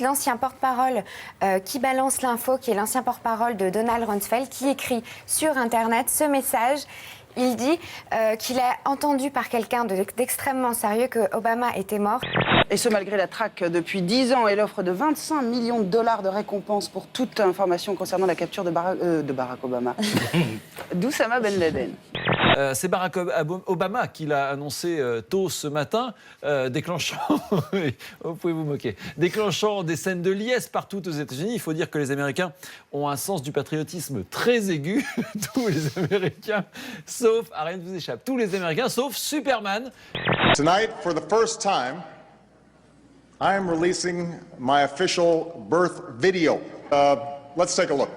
l'ancien porte-parole qui balance l'info, qui est l'ancien porte-parole de Donald Rumsfeld, qui écrit sur Internet ce message. Il dit qu'il a entendu par quelqu'un d'extrêmement sérieux que Obama était mort. Et ce, malgré la traque depuis 10 ans et l'offre de 25 millions de dollars de récompense pour toute information concernant la capture de Barack Obama. d'Oussama Ben Laden. C'est Barack Obama qui l'a annoncé tôt ce matin, déclenchant, vous pouvez vous moquer, déclenchant des scènes de liesse partout aux États-Unis. Il faut dire que les Américains ont un sens du patriotisme très aigu. Tous les Américains, sauf, rien ne vous échappe, tous les Américains, sauf Superman. Tonight, for the first time, I am releasing my official birth video. Let's take a look.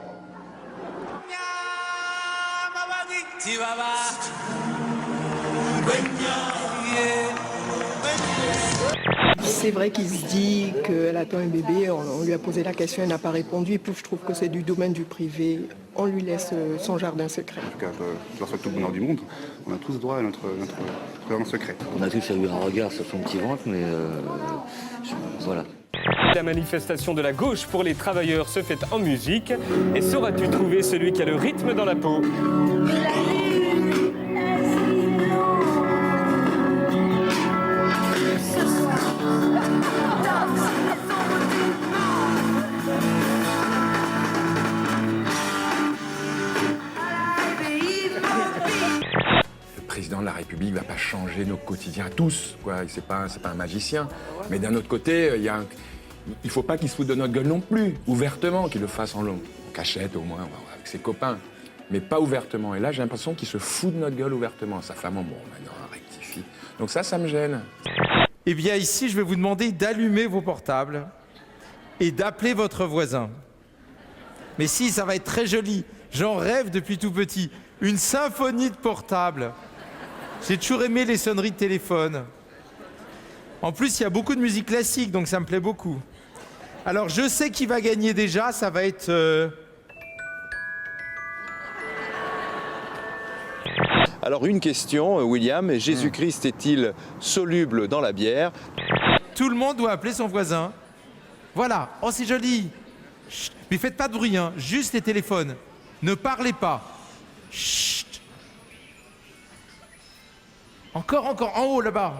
C'est vrai qu'il se dit qu'elle attend un bébé, on lui a posé la question, elle n'a pas répondu, et puis je trouve que c'est du domaine du privé, on lui laisse son jardin secret. En tout cas, je leur souhaite tout le bonheur du monde, on a tous droit à notre jardin secret. On a tous eu un regard sur son petit ventre, mais voilà. La manifestation de la gauche pour les travailleurs se fait en musique. Et sauras-tu trouver celui qui a le rythme dans la peau ? Le président de la République ne va pas changer nos quotidiens à tous, quoi. C'est pas un magicien. Mais d'un autre côté, il ne faut pas qu'il se foute de notre gueule non plus, ouvertement, qu'il le fasse en cachette au moins, avec ses copains, mais pas ouvertement. Et là, j'ai l'impression qu'il se fout de notre gueule ouvertement. Sa femme, bon, maintenant, rectifie. Donc ça me gêne. Eh bien, ici, je vais vous demander d'allumer vos portables et d'appeler votre voisin. Mais si, ça va être très joli. J'en rêve depuis tout petit. Une symphonie de portables. J'ai toujours aimé les sonneries de téléphone. En plus, il y a beaucoup de musique classique, donc ça me plaît beaucoup. Alors, je sais qui va gagner déjà, ça va être... Alors, une question, William, Jésus-Christ est-il soluble dans la bière? Tout le monde doit appeler son voisin. Voilà, oh c'est joli. Chut. Mais faites pas de bruit, hein. Juste les téléphones. Ne parlez pas. Chut. Encore, en haut là-bas.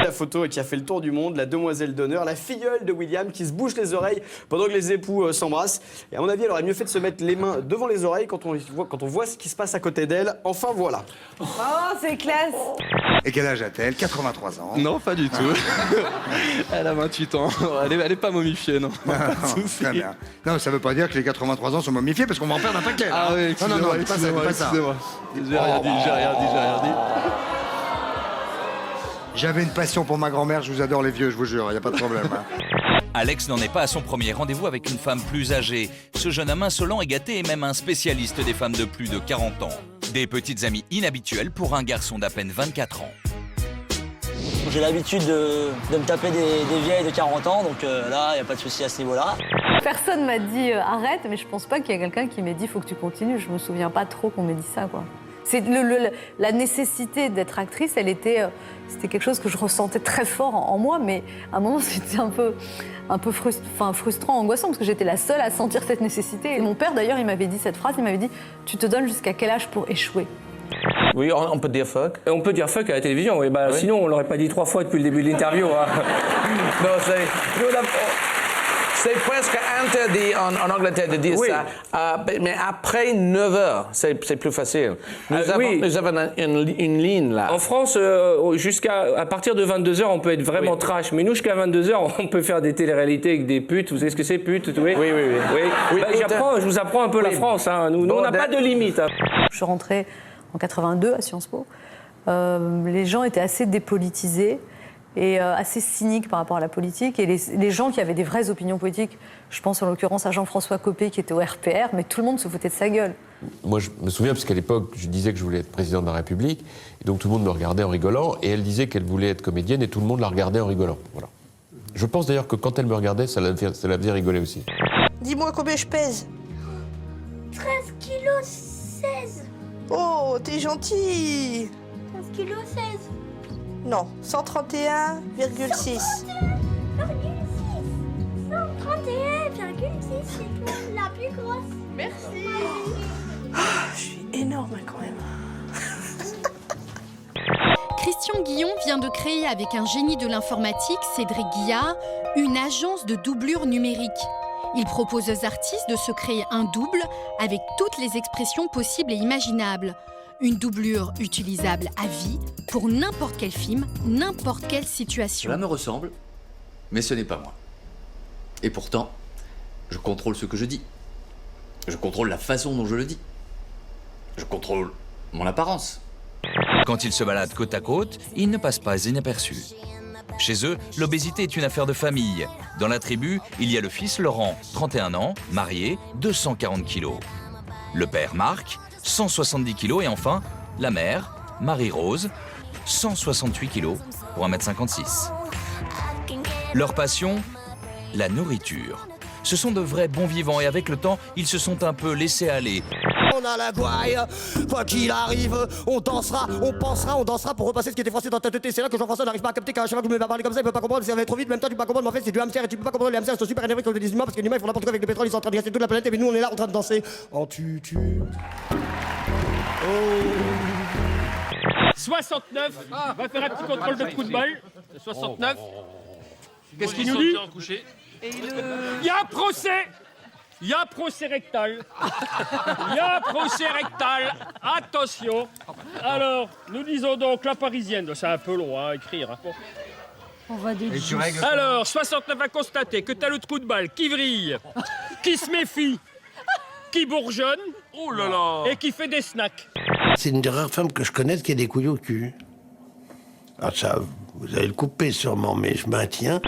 La photo qui a fait le tour du monde, la demoiselle d'honneur, la filleule de William qui se bouche les oreilles pendant que les époux s'embrassent. Et à mon avis, elle aurait mieux fait de se mettre les mains devant les oreilles quand on voit ce qui se passe à côté d'elle. Enfin voilà. Oh, c'est classe. Et quel âge a-t-elle? 83 ans. Non, pas du tout. Elle a 28 ans. Elle est pas momifiée, non. Pas de souci. Très bien. Non, ça veut pas dire que les 83 ans sont momifiés parce qu'on va en perdre un paquet. Ah oui, non, c'est pas ça. J'ai rien dit. J'avais une passion pour ma grand-mère, je vous adore les vieux, je vous jure, il n'y a pas de problème. Alex n'en est pas à son premier rendez-vous avec une femme plus âgée. Ce jeune homme insolent et gâté est même un spécialiste des femmes de plus de 40 ans. Des petites amies inhabituelles pour un garçon d'à peine 24 ans. J'ai l'habitude de me taper des vieilles de 40 ans, donc là, il n'y a pas de souci à ce niveau-là. Personne m'a dit arrête, mais je pense pas qu'il y a quelqu'un qui m'ait dit faut que tu continues. Je me souviens pas trop qu'on m'ait dit ça, quoi. C'est la nécessité d'être actrice, c'était quelque chose que je ressentais très fort en moi, mais à un moment c'était un peu frustrant, angoissant, parce que j'étais la seule à sentir cette nécessité. Et mon père d'ailleurs, il m'avait dit cette phrase, il m'avait dit « Tu te donnes jusqu'à quel âge pour échouer ?» Oui, on peut dire fuck. On peut dire fuck à la télévision, oui. Oui. Sinon on l'aurait pas dit 3 fois depuis le début de l'interview. Hein. Non, c'est presque interdit en Angleterre de dire ça. Mais après 9 heures, c'est plus facile. Nous avons une ligne là. En France, à partir de 22 heures, on peut être vraiment trash. Mais nous, jusqu'à 22 heures, on peut faire des téléréalités avec des putes. Vous savez ce que c'est, putes? Oui. Je vous apprends un peu la France. Hein. Nous, on n'a pas de limite. Hein. Je suis rentrée en 82 à Sciences Po. Les gens étaient assez dépolitisés et assez cynique par rapport à la politique. Et les gens qui avaient des vraies opinions politiques, je pense en l'occurrence à Jean-François Copé qui était au RPR, mais tout le monde se foutait de sa gueule. Moi, je me souviens, parce qu'à l'époque, je disais que je voulais être président de la République, et donc tout le monde me regardait en rigolant, et elle disait qu'elle voulait être comédienne, et tout le monde la regardait en rigolant. Voilà. Je pense d'ailleurs que quand elle me regardait, ça la faisait rigoler aussi. Dis-moi combien je pèse. 13 kg 16. Oh, t'es gentil. 13 kg 16. Non, 131,6. 131,6, c'est la plus grosse. Merci. Je suis énorme quand même. Christian Guillon vient de créer avec un génie de l'informatique, Cédric Guillard, une agence de doublure numérique. Il propose aux artistes de se créer un double avec toutes les expressions possibles et imaginables. Une doublure utilisable à vie pour n'importe quel film, n'importe quelle situation. Cela me ressemble, mais ce n'est pas moi. Et pourtant, je contrôle ce que je dis. Je contrôle la façon dont je le dis. Je contrôle mon apparence. Quand ils se baladent côte à côte, ils ne passent pas inaperçus. Chez eux, l'obésité est une affaire de famille. Dans la tribu, il y a le fils Laurent, 31 ans, marié, 240 kilos. Le père Marc, 170 kilos. Et enfin, la mère, Marie-Rose, 168 kilos pour 1m56. Leur passion, la nourriture. Ce sont de vrais bons vivants et avec le temps, ils se sont un peu laissés aller. On a la gouaille, quoi qu'il arrive, on dansera, on pensera, on dansera pour repasser ce qui était français dans ta tête. C'est là que Jean-François n'arrive pas à capter qu'à chaque fois que vous m'avez parlé comme ça, il peut pas comprendre, ça va trop vite, même temps tu peux pas comprendre, mais en fait c'est du hamster et tu peux pas comprendre, les hamsters sont super énervés contre les humains parce que les humains ils font n'importe quoi avec le pétrole, ils sont en train de gasser toute la planète et nous on est là en train de danser en tutu. 69 va faire un petit contrôle de coup de balle. 69. Qu'est-ce qu'il nous dit? Il y a un procès. Il y a un procès rectal. Il y a un procès rectal. Attention. Alors, nous disons donc la parisienne. C'est un peu long à écrire. Bon. On va déduire. Alors, 69 a constaté que t'as le trou de balle qui vrille, qui se méfie, qui bourgeonne, oh là là, et qui fait des snacks. C'est une des rares femmes que je connaisse qui a des couilles au cul. Alors ça, vous allez le couper sûrement, mais je maintiens.